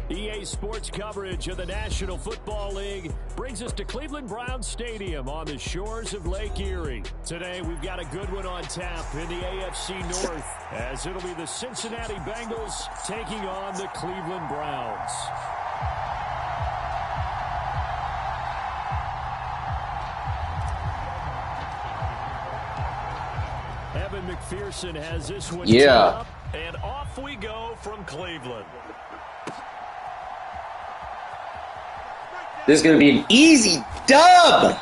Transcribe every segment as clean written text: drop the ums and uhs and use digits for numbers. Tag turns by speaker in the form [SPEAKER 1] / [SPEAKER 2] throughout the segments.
[SPEAKER 1] EA Sports coverage of the National Football League brings us to Cleveland Browns Stadium on the shores of Lake Erie. Today, we've got a good one on tap in the AFC North, as it'll be the Cincinnati Bengals taking on the Cleveland Browns. Evan McPherson has this one teed up, and off we go from Cleveland.
[SPEAKER 2] This is going to be an easy dub.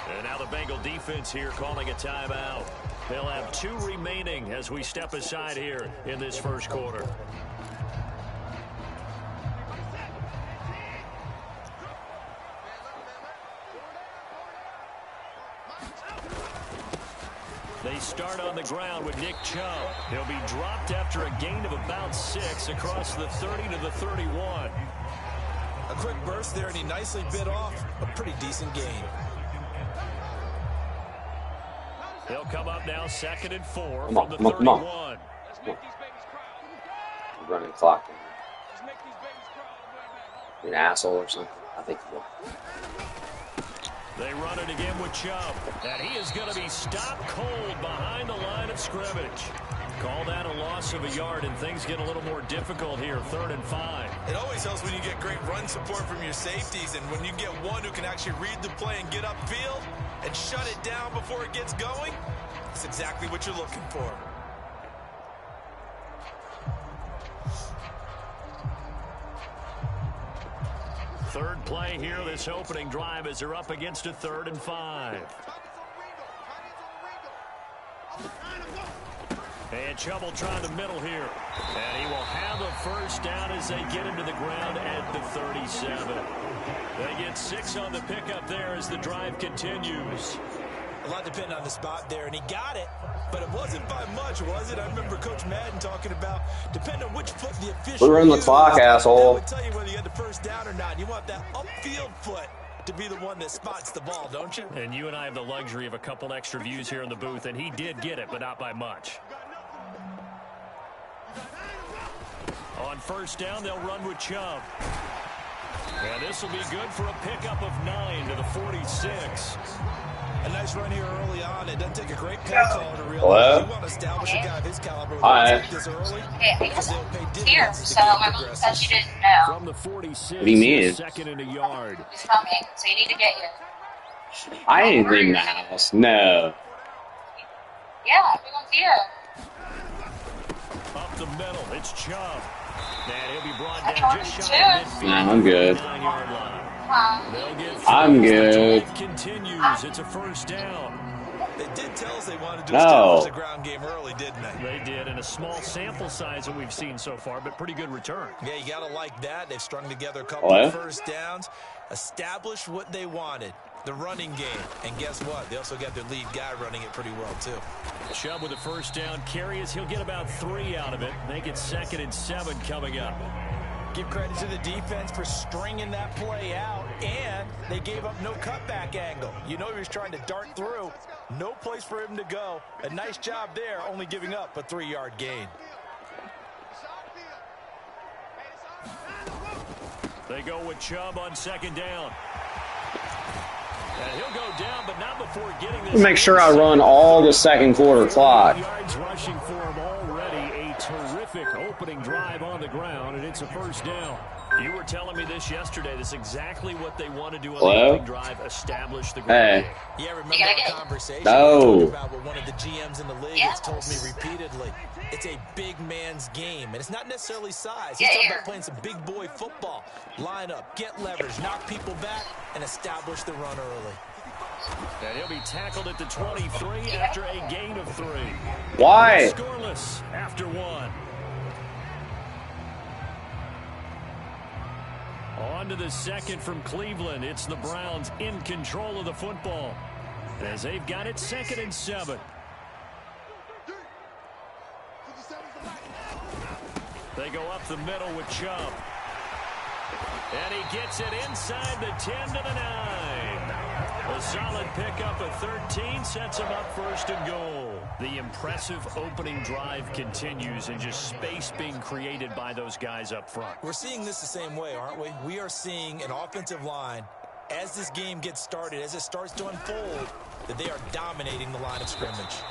[SPEAKER 1] And now the Bengal defense here calling a timeout. They'll have 2 remaining as we step aside here in this first quarter. They start on the ground with Nick Chubb. He'll be dropped after a gain of about 6 across the 30 to the 31.
[SPEAKER 3] A quick burst there, and he nicely bit off a pretty decent gain.
[SPEAKER 1] They'll come up now 2nd and 4
[SPEAKER 2] Come on,
[SPEAKER 1] from the
[SPEAKER 2] come on,
[SPEAKER 1] 31.
[SPEAKER 2] come on. Running clock. You're an asshole or something. I think you will.
[SPEAKER 1] They run it again with Chubb. And he is going to be stopped cold behind the line of scrimmage. Call that a loss of a yard, and things get a little more difficult here, 3rd and 5.
[SPEAKER 3] It always helps when you get great run support from your safeties, and when you get one who can actually read the play and get upfield and shut it down before it gets going, it's exactly what you're looking for.
[SPEAKER 1] Third play here, this opening drive, as they're up against a 3rd and 5. And Chubb will try the middle here. And he will have a first down as they get into the ground at the 37. They get 6 on the pickup there as the drive continues.
[SPEAKER 3] A lot depending on the spot there, and he got it, but it wasn't by much, was it? I remember Coach Madden talking about, depending on which foot the official
[SPEAKER 2] We're in the clock, asshole.
[SPEAKER 3] That would tell you whether you had the first down or not. You want that upfield foot to be the one that spots the ball, don't you?
[SPEAKER 1] And you and I have the luxury of a couple extra views here in the booth, and he did get it, but not by much. On first down, they'll run with Chubb. And this will be good for a pickup of 9 to the 46.
[SPEAKER 3] A nice run here early on. It doesn't take a great play call to realize you want to establish a guy of his caliber this early.
[SPEAKER 4] Hey, I guess I'm here, so my mom said she didn't know.
[SPEAKER 1] From the 46,
[SPEAKER 2] what do you mean?
[SPEAKER 1] 2nd and a yard.
[SPEAKER 4] He's coming, so you need to get you.
[SPEAKER 2] I ain't leaving the house. No.
[SPEAKER 4] Yeah, everyone's here.
[SPEAKER 1] Up the middle, it's Chubb. And he'll be brought down just shy of midfield.
[SPEAKER 2] Nah, I'm good.
[SPEAKER 1] 9-yard line.
[SPEAKER 2] I'm good.
[SPEAKER 1] Continues. It's a first down.
[SPEAKER 3] They did tell us they wanted to establish the ground game early, didn't they?
[SPEAKER 1] They did, in a small sample size that we've seen so far, but pretty good return.
[SPEAKER 3] Yeah, you got to like that. They've strung together a couple of first downs, established what they wanted, the running game. And guess what? They also got their lead guy running it pretty well, too.
[SPEAKER 1] Chubb with a first down carry as he'll get about 3 out of it. Make it 2nd and 7 coming up.
[SPEAKER 3] Give credit to the defense for stringing that play out, and they gave up no cutback angle. You know he was trying to dart through. No place for him to go. A nice job there, only giving up a 3-yard gain.
[SPEAKER 1] They go with Chubb on 2nd down. And he'll go down, but not before getting this.
[SPEAKER 2] Make sure I run all the second quarter clock.
[SPEAKER 1] Yards rushing for him already. A terrific opening drive on the ground, and it's a first down. You were telling me this yesterday. This is exactly what they want to do on the opening drive, establish the ground game.
[SPEAKER 3] Yeah, remember that conversation?
[SPEAKER 2] No.
[SPEAKER 3] About what one of the GMs in the league has told me repeatedly. It's a big man's game, and it's not necessarily size. He's talking about playing some big boy football. Line up, get leverage, knock people back, and establish the run early.
[SPEAKER 1] And he'll be tackled at the 23 after a gain of 3.
[SPEAKER 2] Why?
[SPEAKER 1] Scoreless after 1. On to the second from Cleveland. It's the Browns in control of the football as they've got it 2nd and 7. They go up the middle with Chubb. And he gets it inside the 10 to the 9. A solid pickup of 13 sets him up 1st and goal. The impressive opening drive continues and just space being created by those guys up front.
[SPEAKER 3] We're seeing this the same way, aren't we? We are seeing an offensive line, as this game gets started, as it starts to unfold, that they are dominating the line of scrimmage.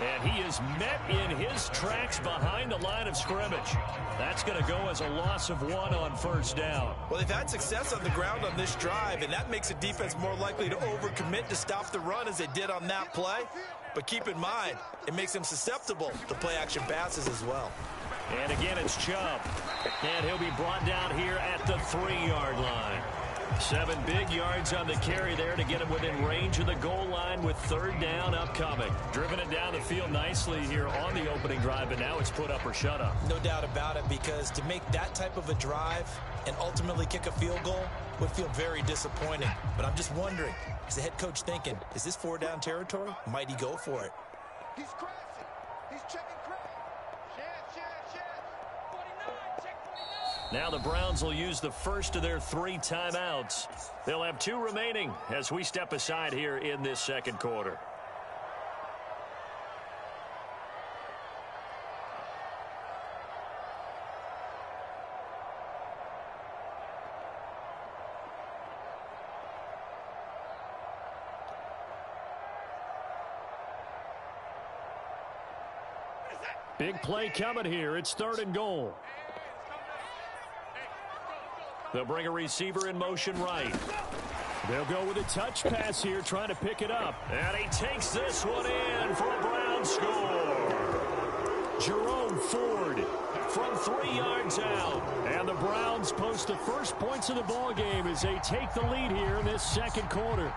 [SPEAKER 1] And he is met in his tracks behind the line of scrimmage. That's going to go as a loss of 1 on 1st down.
[SPEAKER 3] Well, they've had success on the ground on this drive, and that makes a defense more likely to overcommit to stop the run as they did on that play. But keep in mind, it makes them susceptible to play-action passes as well.
[SPEAKER 1] And again, it's Chubb. And he'll be brought down here at the 3-yard line. 7 big yards on the carry there to get him within range of the goal line with 3rd down upcoming. Driven it down the field nicely here on the opening drive, but now it's put up or shut up.
[SPEAKER 3] No doubt about it, because to make that type of a drive and ultimately kick a field goal would feel very disappointing. But I'm just wondering, is the head coach thinking, is this 4-down territory? Might he go for it?
[SPEAKER 5] He's crashing. He's checking crash. Check. 49, check 49.
[SPEAKER 1] Now the Browns will use the first of their 3 timeouts. They'll have 2 remaining as we step aside here in this 2nd quarter. Big play coming here. It's 3rd and goal. They'll bring a receiver in motion right. They'll go with a touch pass here, trying to pick it up. And he takes this one in for a Brown score. Jerome Ford from 3 yards out. And the Browns post the first points of the ball game as they take the lead here in this 2nd quarter.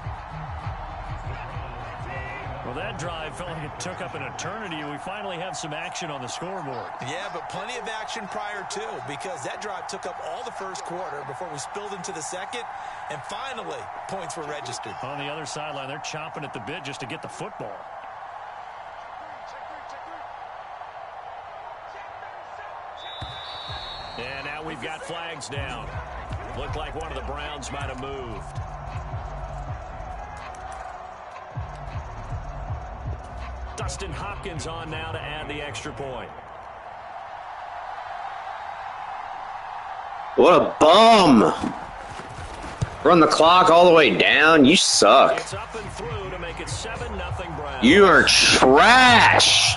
[SPEAKER 1] Well, that drive felt like it took up an eternity, and we finally have some action on the scoreboard.
[SPEAKER 3] Yeah, but plenty of action prior to, because that drive took up all the 1st quarter before we spilled into the 2nd, and finally, points were registered.
[SPEAKER 1] On the other sideline, they're chomping at the bit just to get the football. And now we've got flags down. Looked like one of the Browns might have moved. Dustin Hopkins on now to add the extra point.
[SPEAKER 2] What a bum. Run the clock all the way down. You suck.
[SPEAKER 1] It's up and through to make it 7-0 Browns.
[SPEAKER 2] You are trash.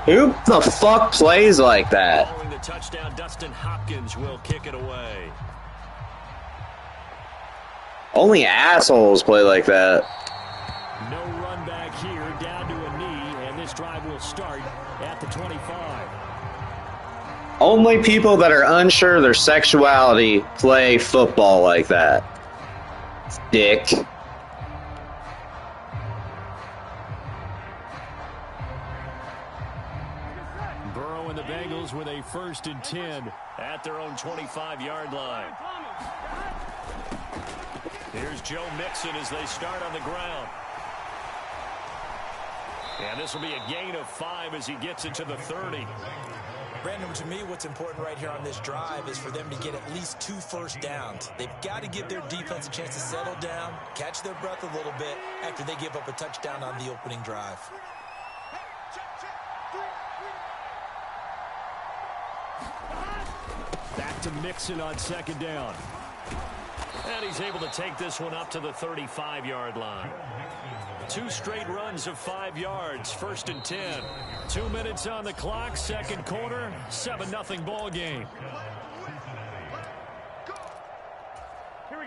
[SPEAKER 2] Who the fuck plays like that?
[SPEAKER 1] Following the touchdown, Dustin Hopkins will kick it away.
[SPEAKER 2] Only assholes play like that.
[SPEAKER 1] No run back here, down to a knee, and this drive will start at the 25.
[SPEAKER 2] Only people that are unsure of their sexuality play football like that. Dick.
[SPEAKER 1] Burrow and the Bengals with a 1st and 10 at their own 25-yard line. Here's Joe Mixon as they start on the ground. And this will be a gain of 5 as he gets into the 30.
[SPEAKER 3] Brandon, to me, what's important right here on this drive is for them to get at least 2 first downs. They've got to give their defense a chance to settle down, catch their breath a little bit after they give up a touchdown on the opening drive.
[SPEAKER 1] Back to Mixon on 2nd down. And he's able to take this one up to the 35-yard line. 2 straight runs of 5 yards, 1st and 10. 2 minutes on the clock, 2nd quarter, 7-0 ball game.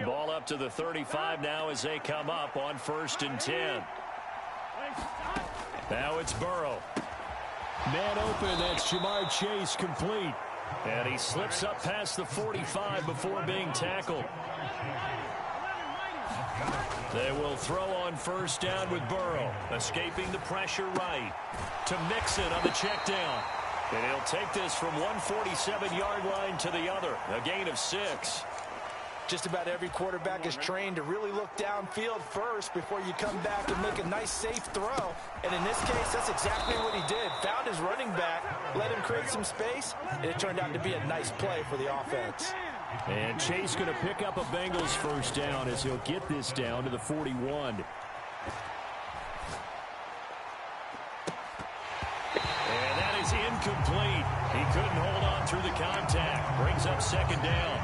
[SPEAKER 1] Ball up to the 35 now as they come up on 1st and 10. Now it's Burrow. Man open, that's Jamar Chase complete. And he slips up past the 45 before being tackled. They will throw on first down with Burrow, escaping the pressure right to Mixon on the check down. And he'll take this from 147-yard line to the other, a gain of 6.
[SPEAKER 3] Just about every quarterback is trained to really look downfield first before you come back and make a nice, safe throw. And in this case, that's exactly what he did. Found his running back, let him create some space, and it turned out to be a nice play for the offense.
[SPEAKER 1] And Chase going to pick up a Bengals first down as he'll get this down to the 41. And that is incomplete. He couldn't hold on through the contact. Brings up second down.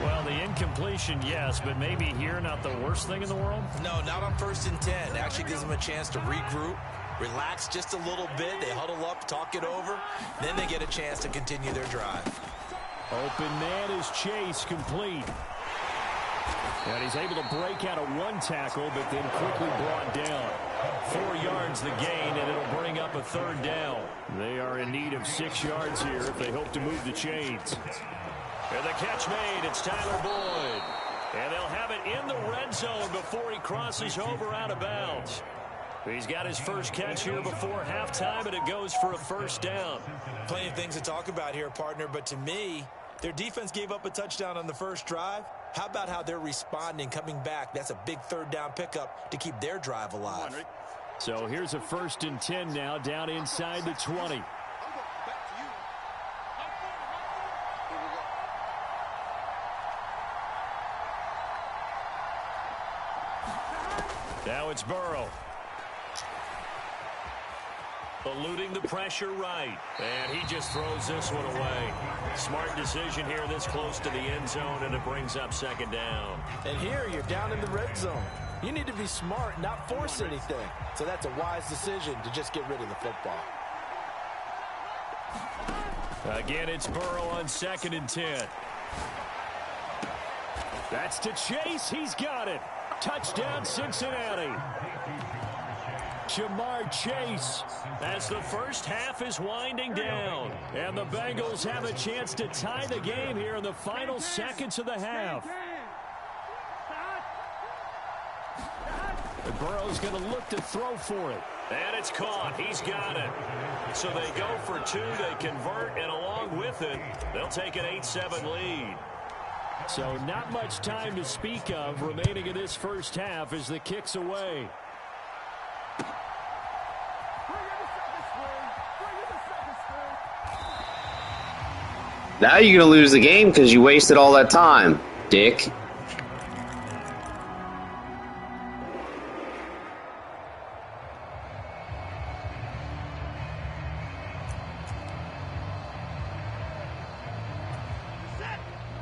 [SPEAKER 1] Well, the incompletion, yes, but maybe here not the worst thing in the world?
[SPEAKER 3] No, not on 1st and 10. Actually gives them a chance to regroup, relax just a little bit. They huddle up, talk it over. Then they get a chance to continue their drive.
[SPEAKER 1] Open man is Chase, complete. And he's able to break out of one tackle, but then quickly brought down. 4 yards the gain, and it'll bring up a third down. They are in need of 6 yards here if they hope to move the chains. And the catch made, it's Tyler Boyd. And they'll have it in the red zone before he crosses over out of bounds. He's got his first catch here before halftime, and it goes for a first down.
[SPEAKER 3] Plenty of things to talk about here, partner, but to me, their defense gave up a touchdown on the first drive. How about how they're responding, coming back? That's a big third down pickup to keep their drive alive.
[SPEAKER 1] So here's a 1st and 10 now, down inside the 20. Now it's Burrow. Eluding the pressure right. And he just throws this one away. Smart decision here this close to the end zone, and it brings up second down.
[SPEAKER 3] And here you're down in the red zone. You need to be smart, not force anything. So that's a wise decision to just get rid of the football.
[SPEAKER 1] Again, it's Burrow on 2nd and 10. That's to Chase. He's got it. Touchdown, Cincinnati. Jamar Chase as the first half is winding down. And the Bengals have a chance to tie the game here in the final seconds of the half. And Burrow's going to look to throw for it. And it's caught. He's got it. So they go for 2. They convert, and along with it, they'll take an 8-7 lead. So not much time to speak of remaining in this first half as the kick's away.
[SPEAKER 2] Now you're going to lose the game because you wasted all that time, dick.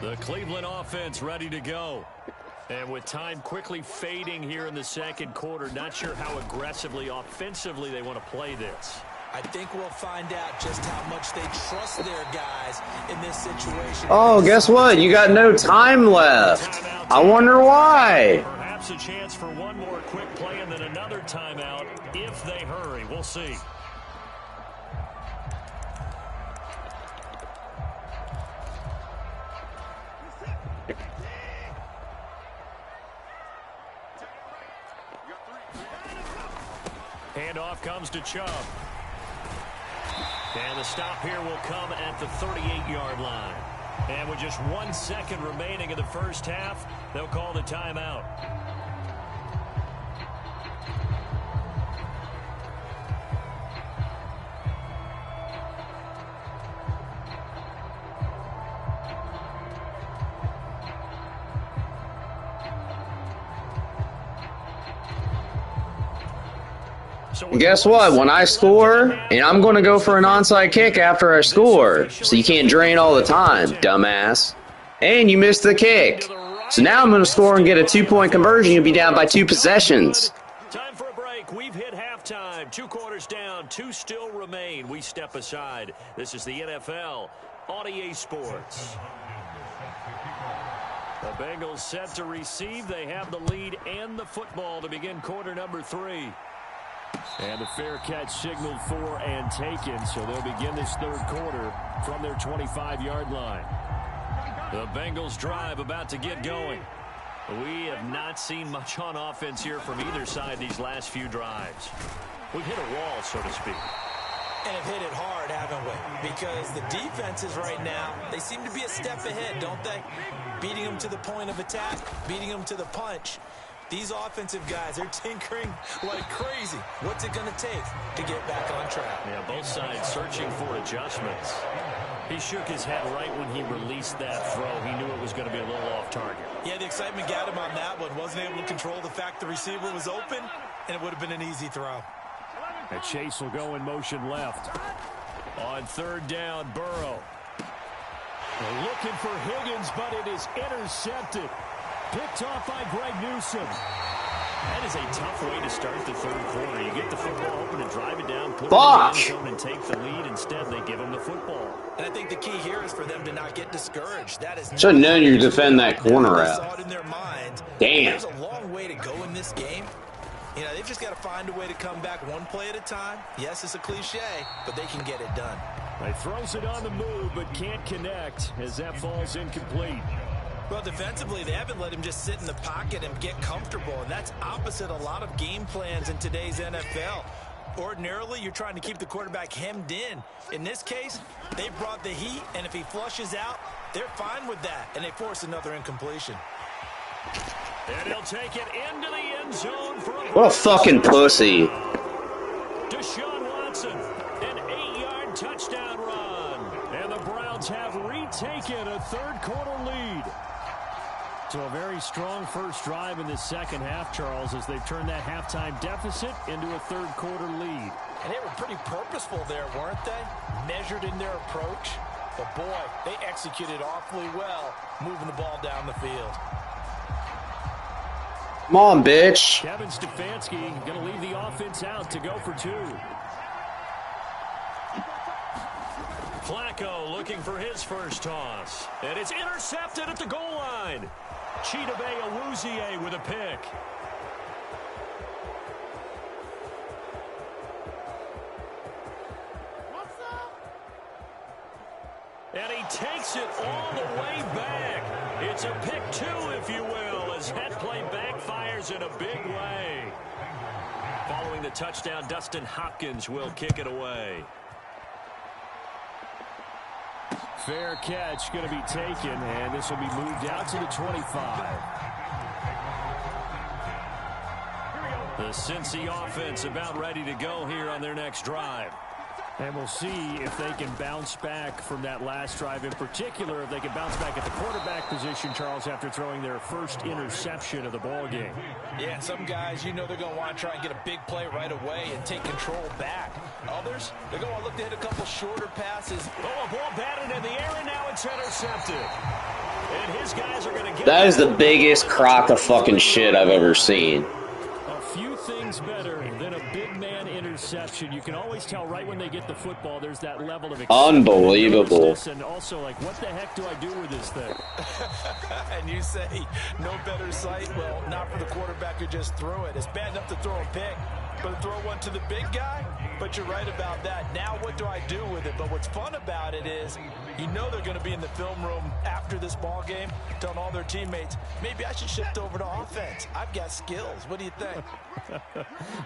[SPEAKER 1] The Cleveland offense ready to go. And with time quickly fading here in the second quarter, not sure how aggressively, offensively they want to play this.
[SPEAKER 3] I think we'll find out just how much they trust their guys in this situation.
[SPEAKER 2] Oh, guess what? You got no time left. I wonder why.
[SPEAKER 1] Perhaps a chance for one more quick play and then another timeout if they hurry. We'll see. Handoff comes to Chubb. And the stop here will come at the 38-yard line. And with just 1 second remaining in the first half, they'll call the timeout.
[SPEAKER 2] Guess what? When I score, and I'm going to go for an onside kick after I score. So you can't drain all the time, dumbass. And you missed the kick. So now I'm going to score and get a 2-point conversion. You'll be down by 2 possessions.
[SPEAKER 1] Time for a break. We've hit halftime. 2 quarters down. 2 still remain. We step aside. This is the NFL on EA Sports. The Bengals set to receive. They have the lead and the football to begin quarter number 3. And the fair catch signaled for and taken, so they'll begin this third quarter from their 25-yard line. The Bengals drive about to get going. We have not seen much on offense here from either side these last few drives. We've hit a wall, so to speak.
[SPEAKER 3] And have hit it hard, haven't we? Because the defenses right now, they seem to be a step ahead, don't they? Beating them to the point of attack, beating them to the punch. These offensive guys, they're tinkering like crazy. What's it going to take to get back on track?
[SPEAKER 1] Yeah, both sides searching for adjustments. He shook his head right when he released that throw. He knew it was going to be a little off target.
[SPEAKER 3] Yeah, the excitement got him on that one. Wasn't able to control the fact the receiver was open, and it would have been an easy throw.
[SPEAKER 1] And Chase will go in motion left. On third down, Burrow. They're looking for Higgins, but it is intercepted. Picked off by Greg Newsome. That is a tough way to start the third quarter. You get the football open and drive it down, put it in the end zone and take the lead. Instead, they give him the football.
[SPEAKER 3] And I think the key here is for them to not get discouraged. That is
[SPEAKER 2] should have known you defend that corner out.
[SPEAKER 3] saw it in their mind.
[SPEAKER 2] Damn.
[SPEAKER 3] There's a long way to go in this game. You know, they've just got to find a way to come back one play at a time. Yes, it's a cliche, but they can get it done.
[SPEAKER 1] He throws it on the move, but can't connect as that falls incomplete.
[SPEAKER 3] Well, defensively, they haven't let him just sit in the pocket and get comfortable, and that's opposite a lot of game plans in today's NFL. Ordinarily, you're trying to keep the quarterback hemmed in. In this case, they brought the heat, and if he flushes out, they're fine with that, and they force another incompletion.
[SPEAKER 1] And he'll take it into the end zone for a...
[SPEAKER 2] What a fucking pussy.
[SPEAKER 1] Deshaun Watson, an 8-yard touchdown run. And the Browns have retaken a third quarter lead. So a very strong first drive in the second half, Charles, as they've turned that halftime deficit into a third quarter lead.
[SPEAKER 3] And they were pretty purposeful there, weren't they? Measured in their approach. But boy, they executed awfully well, moving the ball down the field.
[SPEAKER 2] Come on, bitch.
[SPEAKER 1] Kevin Stefanski going to leave the offense out to go for two. Flacco looking for his first toss. And it's intercepted at the goal line. Chidobe Awuzie with a pick. And he takes it all the way back. It's a pick two, if you will, as that play backfires in a big way. Following the touchdown, Dustin Hopkins will kick it away. Fair catch going to be taken, and this will be moved out to the 25. The Cincy offense about ready to go here on their next drive. And we'll see if they can bounce back from that last drive. In particular, if they can bounce back at the quarterback position, Charles, after throwing their first interception of the ball game.
[SPEAKER 3] Yeah, and some guys, you know they're going to want to try and get a big play right away and take control back. Others, they're going to look to hit a couple shorter passes.
[SPEAKER 1] Oh, a ball batted in the air, and now it's intercepted. And his guys are going to get...
[SPEAKER 2] That is the biggest crock of fucking shit I've ever seen.
[SPEAKER 1] A few things better than a big man interception. You can always tell right when they get the football, there's that level of
[SPEAKER 2] unbelievable.
[SPEAKER 1] And also, like, what the heck do I do with this thing?
[SPEAKER 3] And you say, no better sight? Well, not for the quarterback who just threw it. It's bad enough to throw a pick, but to throw one to the big guy? But you're right about that. Now what do I do with it? But what's fun about it is, you know they're going to be in the film room after this ball game, telling all their teammates, maybe I should shift over to offense. I've got skills. What do you think?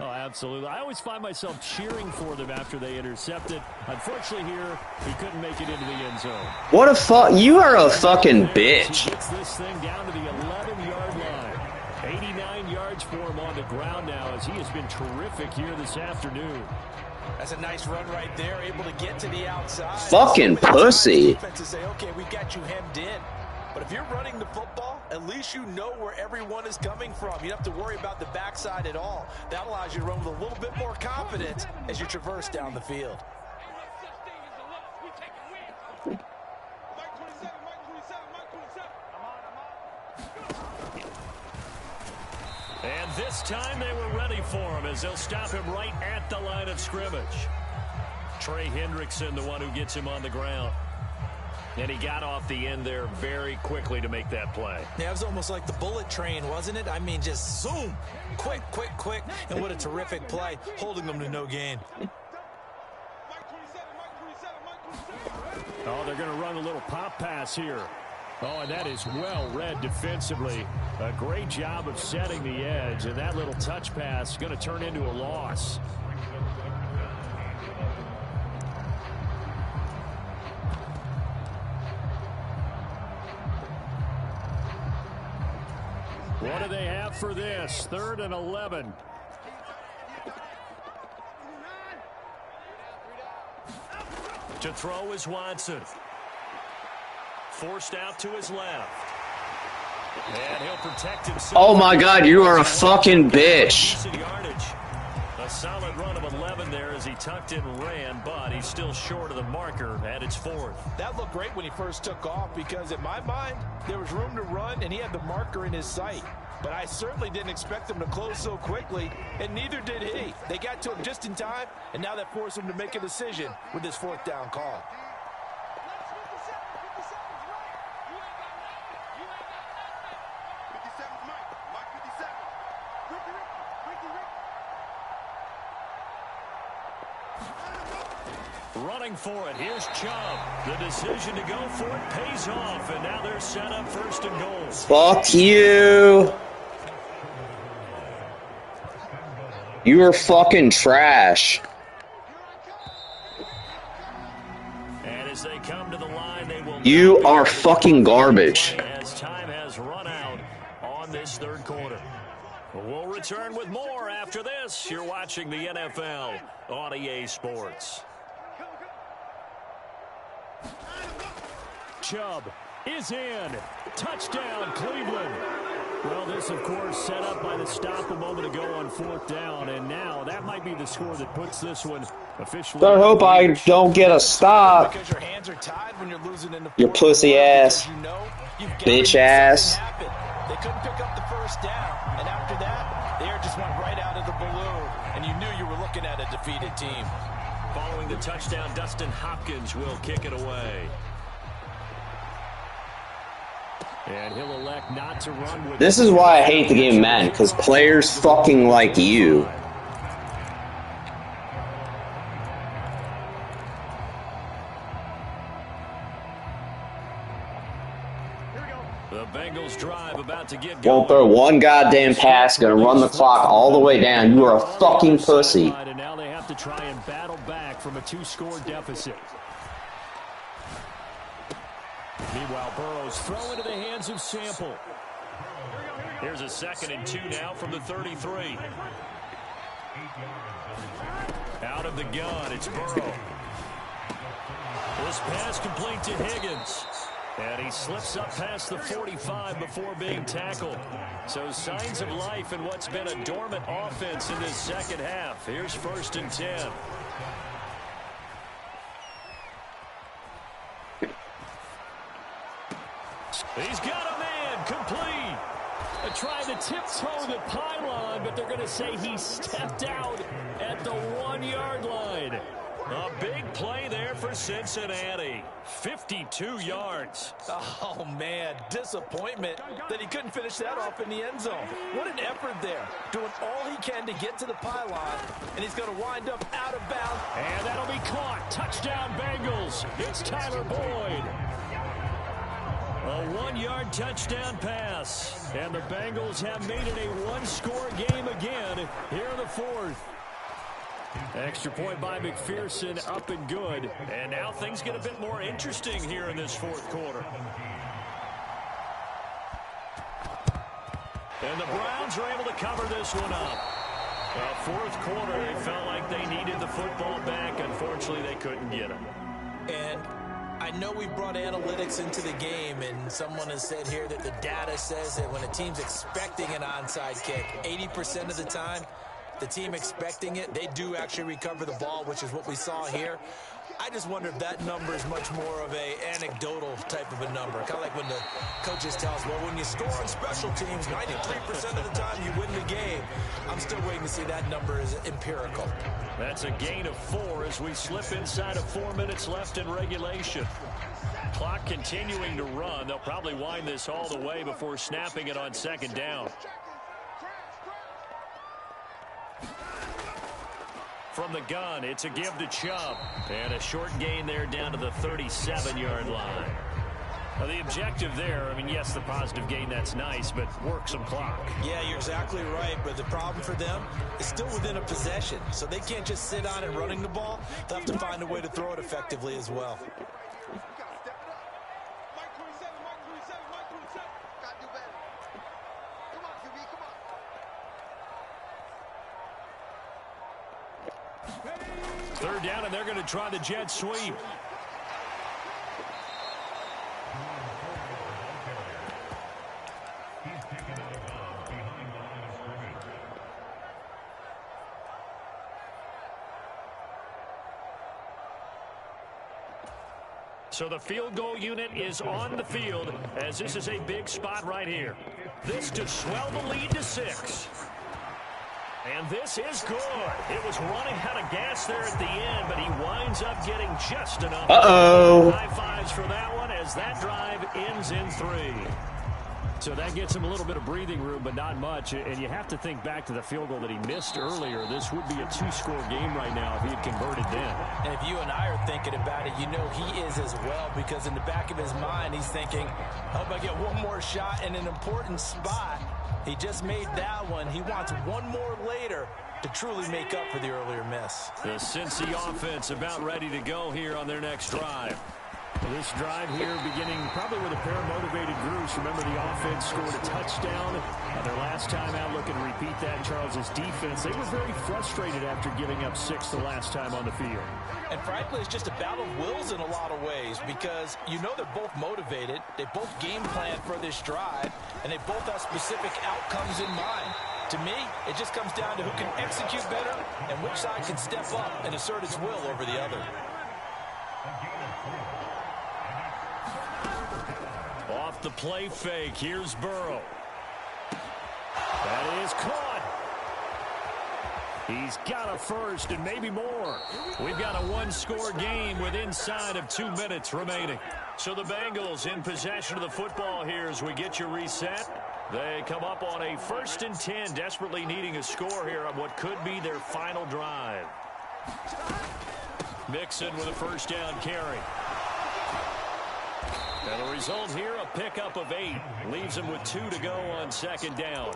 [SPEAKER 1] Oh, absolutely. I always find myself cheering for them after they intercept it. Unfortunately here, he couldn't make it into the end zone.
[SPEAKER 2] What a fuck. You are a fucking bitch.
[SPEAKER 1] He gets this thing down to the 11-yard line. 89 yards for him on the ground now, as he has been terrific here this afternoon.
[SPEAKER 3] That's a nice run right there, able to get to the outside.
[SPEAKER 2] Fucking pussy.
[SPEAKER 3] Defenses say, okay, we got you hemmed in. But if you're running the football, at least you know where everyone is coming from. You don't have to worry about the backside at all. That allows you to run with a little bit more confidence as you traverse down the field.
[SPEAKER 1] And this time they were ready for him, as they'll stop him right at the line of scrimmage. Trey Hendrickson, the one who gets him on the ground. And he got off the end there very quickly to make that play.
[SPEAKER 3] Yeah, it was almost like the bullet train, wasn't it? I mean, just zoom. Quick, quick, quick. And what a terrific play, holding them to no gain.
[SPEAKER 1] Oh, they're going to run a little pop pass here. Oh, and that is well read defensively. A great job of setting the edge, and that little touch pass is going to turn into a loss. What do they have for this? 3rd and 11. To throw is Watson. Forced out to his left. And he'll protect himself.
[SPEAKER 2] Oh my God, you are a fucking bitch.
[SPEAKER 1] A solid run of 11 there as he tucked in and ran, but he's still short of the marker at its 4th.
[SPEAKER 3] That looked great when he first took off because in my mind, there was room to run and he had the marker in his sight. But I certainly didn't expect him to close so quickly, and neither did he. They got to him just in time, and now that forced him to make a decision with his 4th down call.
[SPEAKER 1] Running for it. Here's Chubb. The decision to go for it pays off, and now they're set up 1st and goal.
[SPEAKER 2] Fuck you. You are fucking trash.
[SPEAKER 1] And as they come to the line, they will.
[SPEAKER 2] You are fucking garbage.
[SPEAKER 1] As time has run out on this 3rd quarter. We'll return with more after this. You're watching the NFL on EA Sports. Chubb is in. Touchdown, Cleveland. Well, this, of course, set up by the stop a moment ago on 4th down, and now that might be the score that puts this one officially.
[SPEAKER 2] I hope I don't get a stop.
[SPEAKER 3] Because your hands are tied when you're losing in the
[SPEAKER 2] Your pussy ass, bitch ass.
[SPEAKER 3] They couldn't pick up the 1st down, and after that, the air just went right out of the balloon, and you knew you were looking at a defeated team.
[SPEAKER 1] Following the touchdown, Dustin Hopkins will kick it away. And he'll elect not to run with.
[SPEAKER 2] This is why I hate the game Madden, because players fucking like you.
[SPEAKER 1] The Bengals drive about to get
[SPEAKER 2] Won't throw one goddamn pass, gonna run the clock all the way down. You are a fucking pussy.
[SPEAKER 1] And now they have to try and battle back from a 2-score deficit. Meanwhile, Burrow's throw into the hands of Sample. Here's a 2nd and 2 now from the 33. Out of the gun, it's Burrow. This pass complete to Higgins. And he slips up past the 45 before being tackled. So signs of life in what's been a dormant offense in this 2nd half. Here's 1st and 10. He's got a man complete. Trying to tiptoe the pylon, but they're going to say he stepped out at the 1-yard line. A big play there for Cincinnati. 52 yards.
[SPEAKER 3] Oh, man, disappointment that he couldn't finish that off in the end zone. What an effort there. Doing all he can to get to the pylon, and he's going to wind up out of bounds.
[SPEAKER 1] And that'll be caught. Touchdown, Bengals. It's Tyler Boyd. A 1-yard touchdown pass. And the Bengals have made it a 1-score game again here in the 4th. Extra point by McPherson, up and good. And now things get a bit more interesting here in this 4th quarter. And the Browns are able to cover this one up. 4th quarter, it felt like they needed the football back. Unfortunately, they couldn't get it.
[SPEAKER 3] And I know we brought analytics into the game, and someone has said here that the data says that when a team's expecting an onside kick, 80% of the time, the team expecting it, they do actually recover the ball, which is what we saw here. I just wonder if that number is much more of a anecdotal type of a number. Kind of like when the coaches tell us, well, when you score on special teams, 93% of the time you win the game. I'm still waiting to see that number is empirical.
[SPEAKER 1] That's a gain of 4 as we slip inside of 4 minutes left in regulation. clock continuing to run. They'll probably wind this all the way before snapping it on second down. From the gun, it's a give to Chubb. And a short gain there down to the 37-yard line. Now, the objective there, I mean, yes, the positive gain, that's nice, but work some clock.
[SPEAKER 3] Yeah, you're exactly right, but the problem for them is still within a possession, so they can't just sit on it running the ball. They'll have to find a way to throw it effectively as well.
[SPEAKER 1] Third down, and they're going to try the jet sweep. So the field goal unit is on the field as this is a big spot right here. This to swell the lead to 6. And this is good. It was running out of gas there at the end, but he winds up getting just enough. High fives for that one as that drive ends in 3. So that gets him a little bit of breathing room, but not much. And you have to think back to the field goal that he missed earlier. This would be a 2-score game right now if he had converted then.
[SPEAKER 3] And if you and I are thinking about it, you know he is as well, because in the back of his mind, he's thinking, I hope I get one more shot in an important spot. He just made that one. He wants one more later to truly make up for the earlier miss.
[SPEAKER 1] The Cincy offense about ready to go here on their next drive. This drive here beginning probably with a pair of motivated groups. Remember, the offense scored a touchdown their last time out. Looking to repeat that. Charles's defense, they were very frustrated after giving up 6 the last time on the field.
[SPEAKER 3] And frankly, it's just a battle of wills in a lot of ways, because you know they're both motivated. They both game plan for this drive, and they both have specific outcomes in mind. To me, it just comes down to who can execute better and which side can step up and assert its will over the other.
[SPEAKER 1] Off the play fake, here's Burrow. That is caught. He's got a first and maybe more. We've got a 1-score game with inside of 2 minutes remaining. So the Bengals in possession of the football here as we get you reset. They come up on a 1st and 10, desperately needing a score here on what could be their final drive. Mixon with a first down carry. And the result here, a pickup of 8. Leaves him with 2 to go on second down.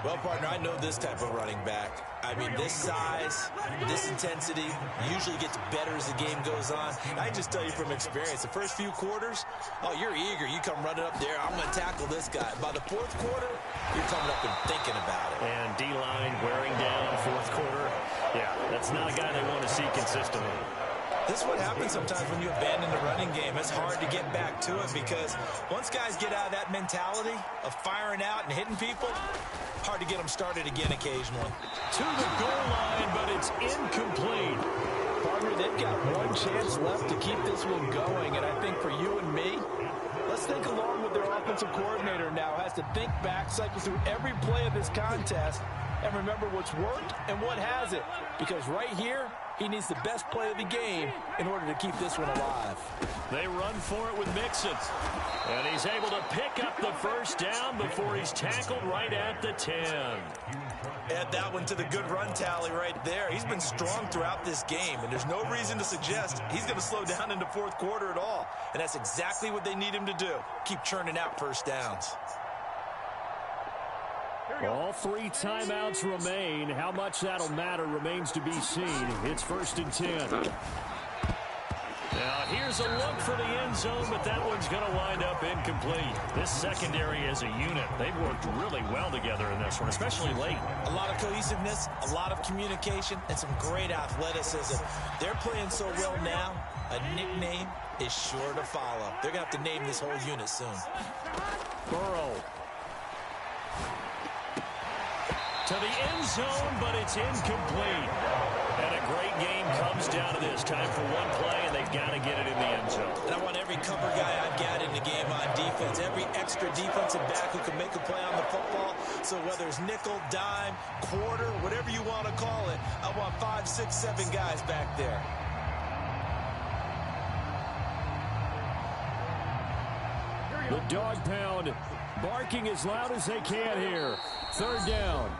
[SPEAKER 3] Well, partner, I know this type of running back. I mean, this size, this intensity usually gets better as the game goes on. I just tell you from experience, the first few quarters, oh, you're eager. You come running up there, I'm going to tackle this guy. By the 4th quarter, you're coming up and thinking about it.
[SPEAKER 1] And D-line wearing down 4th quarter. Yeah, that's not a guy they want to see consistently.
[SPEAKER 3] This is what happens sometimes when you abandon the running game. It's hard to get back to it, because once guys get out of that mentality of firing out and hitting people, hard to get them started again occasionally.
[SPEAKER 1] To the goal line, but it's incomplete.
[SPEAKER 3] Partner, they've got one chance left to keep this one going, and I think for you and me, let's think along with their offensive coordinator now. Has to think back, cycle through every play of this contest, and remember what's worked and what hasn't. Because right here, he needs the best play of the game in order to keep this one alive.
[SPEAKER 1] They run for it with Mixon. And he's able to pick up the first down before he's tackled right at the 10.
[SPEAKER 3] Add that one to the good run tally right there. He's been strong throughout this game, and there's no reason to suggest he's going to slow down in the 4th quarter at all. And that's exactly what they need him to do. Keep churning out first downs.
[SPEAKER 1] All 3 timeouts remain. How much that'll matter remains to be seen. It's 1st and 10. Now here's a look for the end zone, but that one's going to wind up incomplete. This secondary as a unit, they've worked really well together in this one, especially late.
[SPEAKER 3] A lot of cohesiveness, a lot of communication, and some great athleticism. They're playing so well now, a nickname is sure to follow. They're going to have to name this whole unit soon.
[SPEAKER 1] Burrow. To the end zone, but it's incomplete. And a great game comes down to this. Time for one play, and they've got to get it in the end zone.
[SPEAKER 3] And I want every cover guy I've got in the game on defense, every extra defensive back who can make a play on the football. So whether it's nickel, dime, quarter, whatever you want to call it, I want 5, 6, 7 guys back there.
[SPEAKER 1] The dog pound barking as loud as they can here. Third down.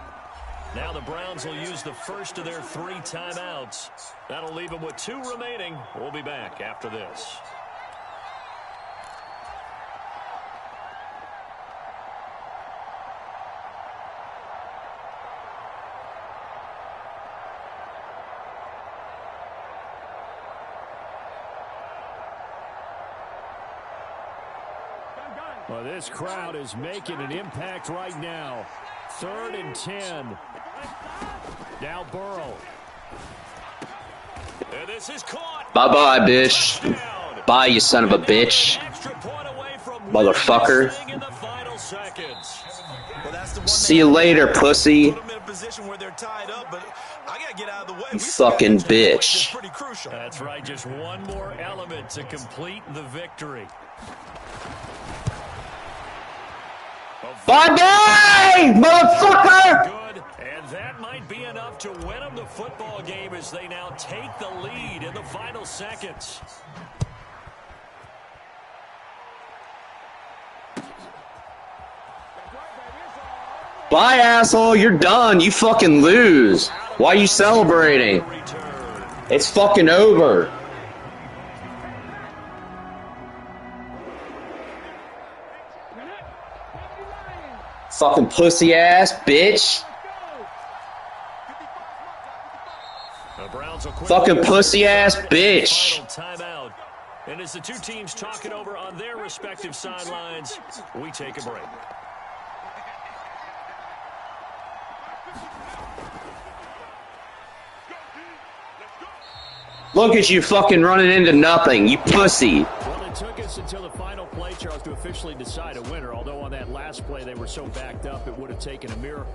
[SPEAKER 1] Now the Browns will use the first of their 3 timeouts. That'll leave them with 2 remaining. We'll be back after this. Well, this crowd is making an impact right now. 3rd and 10. Now Burrow. And this is caught.
[SPEAKER 2] Bye-bye, bitch. Bye, you son of a bitch. Motherfucker. See you later, pussy. You fucking bitch.
[SPEAKER 1] That's right, just one more element to complete the victory.
[SPEAKER 2] Bye-bye, motherfucker!
[SPEAKER 1] Good, and that might be enough to win them the football game as they now take the lead in the final seconds.
[SPEAKER 2] Bye, asshole. You're done. You fucking lose. Why are you celebrating? It's fucking over. Fucking pussy ass bitch. Fucking pussy ass bitch.
[SPEAKER 1] Timeout. And as the 2 teams talk it over on their respective sidelines, we take a break.
[SPEAKER 2] Look at you fucking running into nothing, you pussy.
[SPEAKER 1] Well, it took us until the final play, Charles, to officially decide a winner, although on that last play they were so backed up it would have taken a miracle.